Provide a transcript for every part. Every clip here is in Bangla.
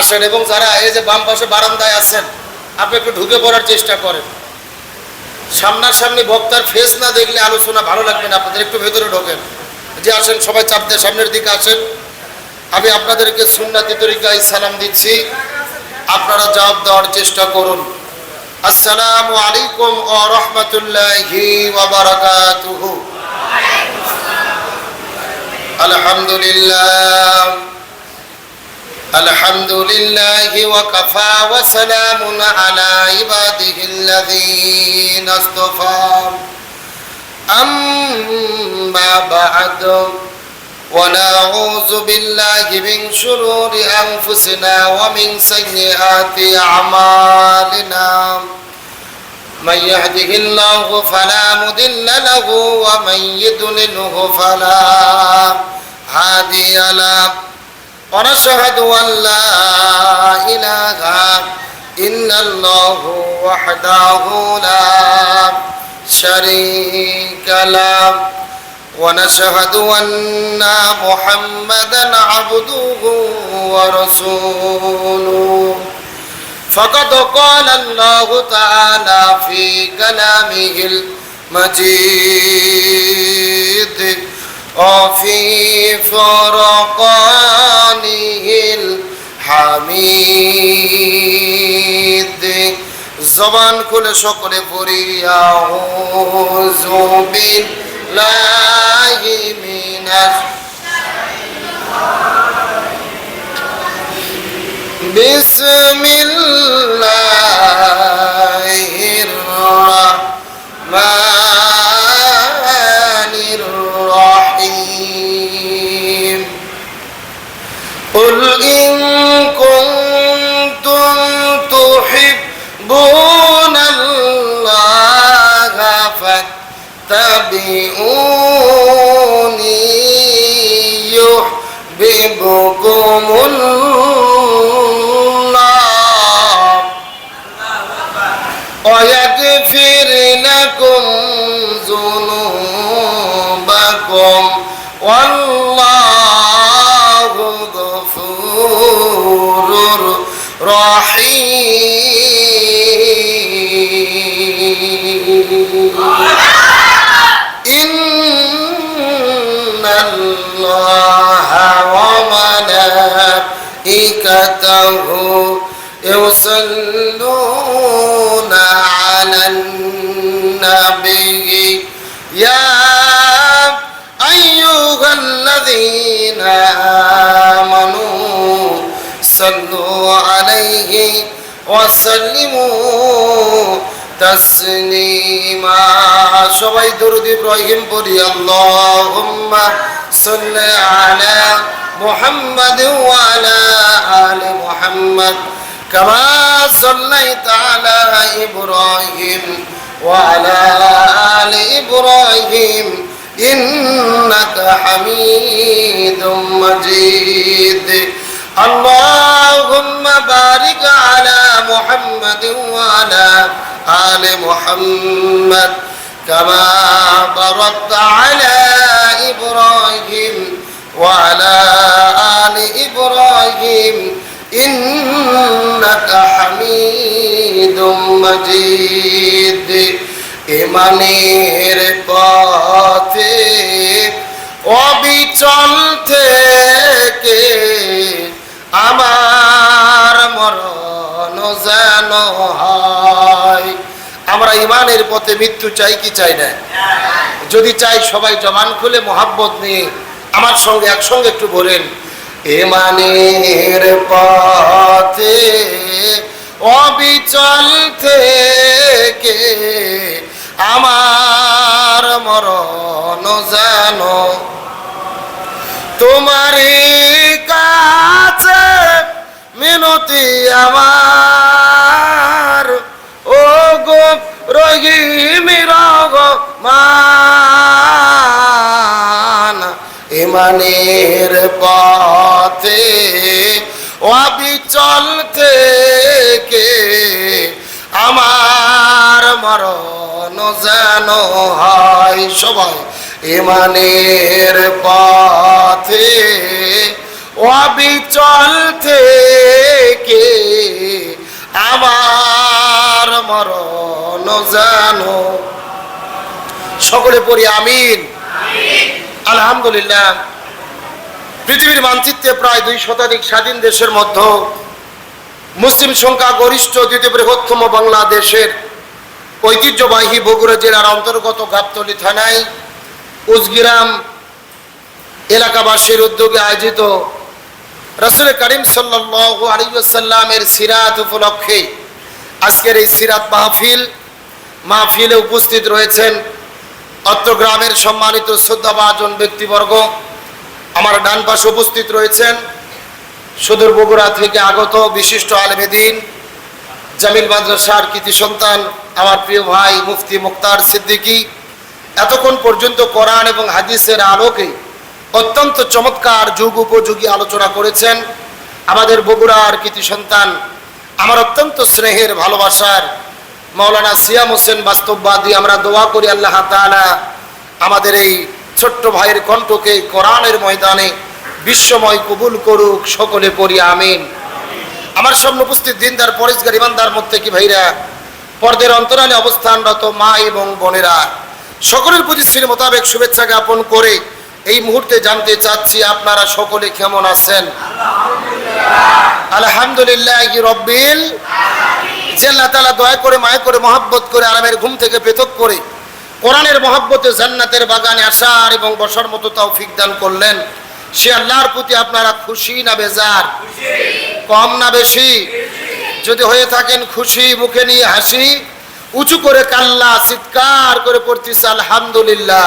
আসেন এবং যারা এই যে বাম পাশে বারান্দায় আছেন আপনি একটু ঢুকে পড়ার চেষ্টা করেন। সামনাসামনি বক্তার ফেস না দেখলে আলোচনা ভালো লাগবে না আপনাদের, একটু ভেতরে ঢোকেন। যে আসেন সবাই চাপ দিয়ে সামনের দিকে আসেন। আমি আপনাদেরকে সুন্নতি তরিকায় সালাম দিচ্ছি, আপনারা জবাব দেওয়ার চেষ্টা করুন। আসসালামু আলাইকুম ওয়া রাহমাতুল্লাহি ওয়া বারাকাতুহু। আলহামদুলিল্লাহ আলহামদুলিল্লাহি ওয়া কাফা ওয়া সালামুন আলা ইবাদিহিল্লাযীনা ইসতাফা। আম্মা বা'দু ونعوذ بالله من شرور أنفسنا ومن سيئات أعمالنا من يهده الله فلا مضل له ومن يضلله فلا هادي له ونشهد أن لا إله إلا الله وحده لا شريك له ونشهد أن محمدًا عبده ورسوله فقد قال الله تعالى في كلامه المجيد وفي فرقانه الحميد। জবান খুলে সকলে পড়ি আউযু বিল্লাহি মিনাশ বিসমিল্লাহির রাহমানির রাহিম। কুল ইন কুনতুম তুহিব্বুনাল্লাহা ফাত্তাবিউনি ইউহিব্বুকুমুল্লাহ ওয়া ইয়াগফির লাকুম যুনুবাকুম ওয়াল্লাহু গফুরুর রহিম। ইন্নাল্লাহা ওয়া মালাইকাতাহু ইউসাল্লুনা আলান নাবিয়্যি ইয়া আইয়ুহাল্লাযীনা আমানু সাল্লু আলাইহি ওয়া সাল্লিমু তাসলিমা। সবাই দরুদ ইব্রাহিম পড়ি। আল্লাহুম্মা সাল্লি আলা মুহাম্মাদ ওয়া আলা আলি মুহাম্মাদ কামা সাল্লাইতা আলা ইব্রাহিম ওয়া আলা আলি ইব্রাহিম ইন্নাকা হামিদুম মাজিদ। اللهم بارك على محمد وعلى آل محمد كما باركت على إبراهيم وعلى آل إبراهيم إنك حميد مجيد। ইমানের পথে অবিচল থেকে আমার মরণ যেন হয়। আমরা ইমানের পথে মৃত্যু চাই কি চাই না? যদি চাই সবাই জবান খুলে মোহাব্বত নিয়ে আমার সঙ্গে একসঙ্গে একটু বলেন, ইমানের পথে অবিচল থেকে আমার মরণ যেন তোমারই কাছে মিনতি আমার, ও গো রহিম রহমান। ইমানের পথে অবিচল থেকে আমার মরণ যেন হয়। সবাই ইমানের পথে অবিচল থেকে সকলে পড়ি আমিন। আলহামদুলিল্লাহ। পৃথিবীর মানচিত্রে প্রায় 2 শতাধিক স্বাধীন দেশের মধ্যে মুসলিম সংখ্যা গরিষ্ঠ দ্বিতীয় বৃহত্তম বাংলাদেশের ঐতিহ্যবাহী বগুড়া জেলার অন্তর্গত গাবতলী থানায় উজগিরাম এলাকাবাসীর উদ্যোগে আয়োজিত রাসূল করিম সাল্লাল্লাহু আলাইহি ওয়াসাল্লামের সিরাত উপলক্ষে আজকের এই সিরাত মাহফিলে উপস্থিত রয়েছেন অত্র গ্রামের সম্মানিত শ্রদ্ধাভাজন ব্যক্তিবর্গ। আমার ডান পাশে উপস্থিত রয়েছেন সুদূর বগুড়া থেকে আগত বিশিষ্ট আলেমে দ্বীন, জামিল মাদ্রাসার কৃতি সন্তান আমার প্রিয় ভাই মুফতি মুক্তার সিদ্দিকী। এতক্ষণ পর্যন্ত কোরআন এবং হাদিসের আলোকে অত্যন্ত চমৎকার যুগ উপযোগী আলোচনা করেছেন আমাদের বগুড়ার কৃতি সন্তান, আমার অত্যন্ত স্নেহের ভালোবাসার মাওলানা সিয়াম হোসেন বাস্তববাদী। আমরা দোয়া করি আল্লাহ তাআলা আমাদের এই ছোট্ট ভাইয়ের কণ্ঠকে কোরআনের ময়দানে বিশ্বময় কবুল করুক, সকলে পড়ি আমিন। আমার সামনে উপস্থিত দিনদার পরেশগার ইমানদার মুত্তাকি ভাইরা, পর্দার অন্তরালে অবস্থানরত মা এবং বোনেরা, সকলের প্রতি শ্রী মোতাবেক শুভেচ্ছা জ্ঞাপন করে এই মুহূর্তে জানতে চাচ্ছি আপনারা সকলে কেমন আছেন? আলহামদুলিল্লাহ রব্বিল আলামিন। যে আল্লাহ তাআলা দয়া করে মায়া করে মহব্বত করে আরামের ঘুম থেকে পৃথক করে কোরআনের মহব্বতে জান্নাতের বাগানে আসার এবং বসার মতো তৌফিক দান করলেন, সে আল্লাহর প্রতি আপনারা খুশি না বেজার? কম না বেশি? যদি হয়ে থাকেন খুশি, মুখে নিয়ে হাসি, উঁচু করে কাল্লা চিৎকার করে পড়তেছে আলহামদুলিল্লাহ।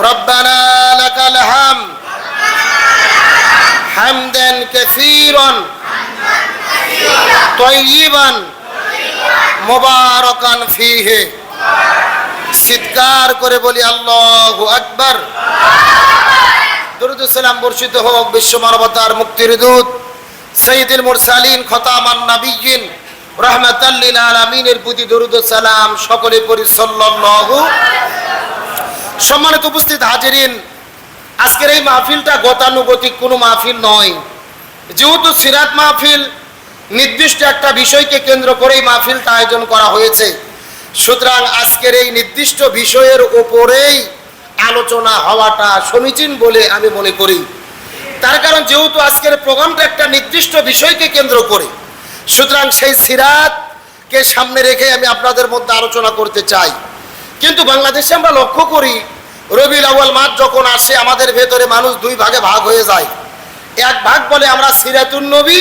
রব্বানা লাকাল হামদ হামদান কাসীরান তাইয়িবান মুবারাকান ফীহি। চিৎকার করে বলি আল্লাহু আকবার। দরুদ ও সালাম বর্ষিত হোক বিশ্ব মানবতার মুক্তির দূত সাইয়্যিদুল মুরসালিন খতামান নাবিয়্যিন রাহমাতাল লিল আলামিনের প্রতি দরুদ ও সালাম সকলে পড়ি সাল্লাল্লাহু। সম্মানিত উপস্থিত হাজিরিন, আজকের এই মাহফিলটা গতানুগতিক কোনো মাহফিল নয়। যেহেতু সিরাত মাহফিল, নির্দিষ্ট একটা বিষয়কে কেন্দ্র করেই মাহফিলটা আয়োজন করা হয়েছে, সুতরাং আজকের এই নির্দিষ্ট বিষয়ের উপরেই আলোচনা হওয়াটা সমীচীন বলে আমি মনে করি। তার কারণ যেহেতু আজকের প্রোগ্রামটা একটা নির্দিষ্ট বিষয়কে কেন্দ্র করে, সুতরাং সেই সিরাতকে সামনে রেখে আমি আপনাদের মধ্যে আলোচনা করতে চাই। কিন্তু বাংলাদেশে আমরা লক্ষ্য করি রবিউল আউয়াল মাস যখন আসে আমাদের ভেতরে মানুষ 2 ভাগে ভাগ হয়ে যায়। এক ভাগ বলে আমরা সিরাতুন নবী,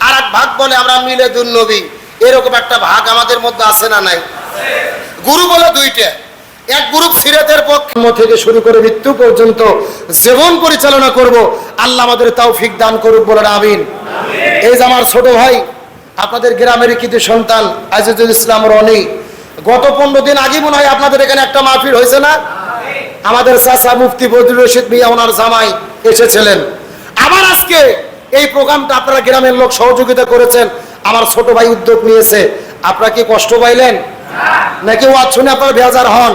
আর এক ভাগ বলে আমরা মিলাদুন নবী। এরকম একটা ভাগ আমাদের মধ্যে আছে না নাই? গুরু বলে 2টা। এক গ্রুপ সিরাতের পক্ষ থেকে শুরু করে মৃত্যু পর্যন্ত জীবন পরিচালনা করব, আল্লাহ আমাদের তৌফিক দান করুক, বলেন আমিন। এই যে আমার ছোট ভাই আপনাদের গ্রামের কৃতি সন্তান আজিজুল ইসলাম রনি, গত 15 দিন আগে মনে হয় আপনাদের এখানে একটা মাহফিল হয়েছে না? আমাদের চাচা মুফতি বদরুল রশিদ মিয়া ওনার জামাই এসেছিলেন। আবার আজকে এই প্রোগ্রামটা আপনারা গ্রামের লোক সহযোগিতা করেছেন, আমার ছোট ভাই উদ্যোগ নিয়েছে। আপনারা কি কষ্ট পাইলেন নাকি ওয়াজ শুনে আপনারা বেজার হন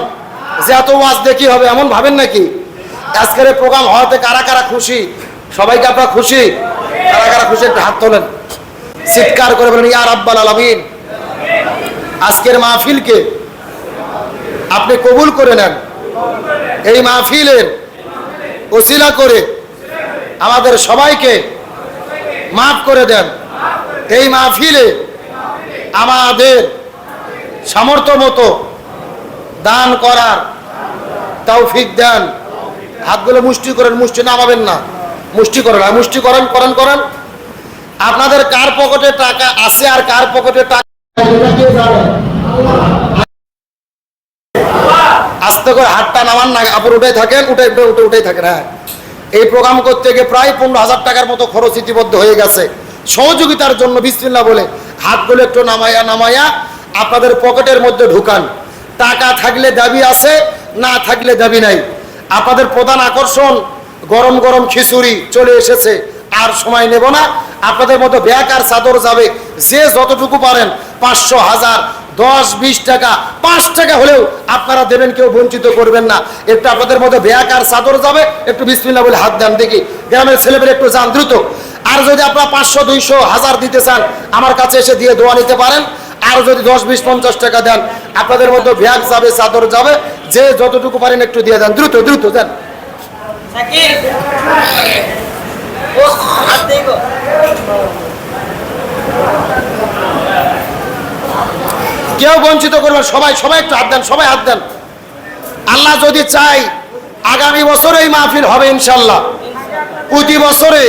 যে এত ওয়াজ দেখি হবে এমন ভাবেন নাকি? আজকের এই প্রোগ্রাম হওয়াতে কারা কারা খুশি? সবাইকে আপনারা খুশি? কারা কারা খুশি একটা হাত তোলেন, চিৎকার করে বলেন ইয়া রাব্বাল আলামিন। আজকের মাহফিলকে আপনি কবুল করে নেন। এই মাহফিলের ওসিলা করে আমাদের সবাইকে মাফ করে দেন। এই মাহফিলে আমাদের সামর্থ্য মতো দান করার তৌফিক দেন। হাতগুলো মুষ্টি করেন, মুষ্টি নামাবেন না, মুষ্টি করেন, মুষ্টি করেন করেন করেন। আপনাদের কার পকেটে টাকা আছে আর কার পকেটে টাকা আস্তে করে হাতটা নামান না, আপনার উঠাই থাকেন, উঠাই থাকেন। হ্যাঁ, এই প্রোগ্রাম করতে গিয়ে প্রায় 15,000 টাকার মতো খরচ ইতিমধ্যে হয়ে গেছে। সহযোগিতার জন্য বিসমিল্লাহ বলে হাতগুলো একটু নামায়া আপনাদের পকেটের মধ্যে ঢুকান। টাকা থাকলে দাবি আছে, না থাকলে দাবি নাই। আপনাদের প্রধান আকর্ষণ গরম গরম খিচুড়ি চলে এসেছে, আর সময় নেব না। আপনাদের মতো ব্যাগ আর চাদর যাবে, যে যতটুকু পারেন 500, 1000, 10, 20 টাকা, 5 টাকা হলেও আপনারা দেবেন, কেউ বঞ্চিত করবেন না। একটু আপনাদের মতো ব্যাগ আর চাদর যাবে, একটু বিসমিল্লাহ বলে হাত দেন দেখি। গ্রামের ছেলেমেয়ে একটু যান দ্রুত। আর যদি আপনারা 500, 200, 1000 দিতে চান, আমার কাছে এসে দিয়ে দোয়া নিতে পারেন। আর যদি 10, 20, 50 টাকা দেন, আপনাদের মধ্যে ব্যাগ যাবে, চাদর যাবে, যে যতটুকু পারেন একটু দিয়ে দেন, দ্রুত দ্রুত দেন। কেউ বঞ্চিত করবেন, সবাই সবাই একটু হাত দেন, সবাই হাত দেন। আল্লাহ যদি চাই আগামী বছর এই মাহফিল হবে ইনশাল্লাহ। প্রতি বছরে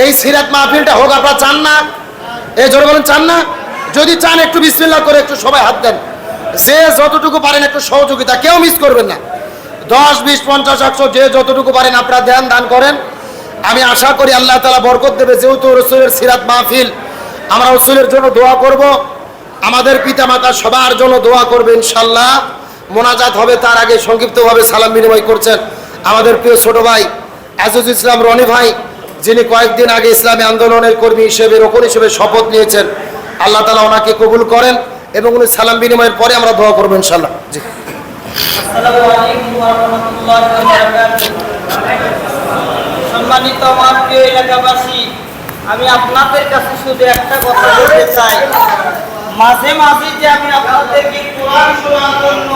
এই সিরাত মাহফিলটা হোক, আপনারা চান না? এই জোরে বলেন, চান না? যদি চান একটু বিসমিল্লাহ করে একটু সবাই হাত দেন, যে যতটুকু পারেন একটু সহযোগিতা, কেউ মিস করবেন না। 10, 20, 50, 100 যে যতটুকু পারেন আপনারা দেন, দান করেন। আমি আশা করি আল্লাহ তাআলা বরকত দেবে। যেহেতু রসুলের সিরাত মাহফিল, আমরা রসুলের জন্য দোয়া করব, আমাদের পিতামাতা সবার জন্য দোয়া করবে ইনশাল্লাহ। মোনাজাত হবে, তার আগে সংক্ষিপ্তভাবে সালাম বিনিময় করছেন আমাদের প্রিয় ছোট ভাই আজিজুল ইসলাম রনি ভাই, যিনি কয়েকদিন আগে ইসলামী আন্দোলনের কর্মী হিসেবে, রোকন হিসেবে শপথ নিয়েছেন। আল্লাহ তাআলা ওনাকে কবুল করেন এবং উনি সালাম বিনিময়ের পরে আমরা দোয়া করবো ইনশাল্লাহ। জি। আসসালামু আলাইকুম ওয়া রাহমাতুল্লাহি ওয়া বারাকাতুহু। সম্মানিত আমার প্রিয় এলাকাবাসী, আমি আপনাদের কাছে শুধু একটা কথা বলতে চাই। মাঝে মাঝে যে আমি আপনাদেরকে কোরআন শোনার জন্য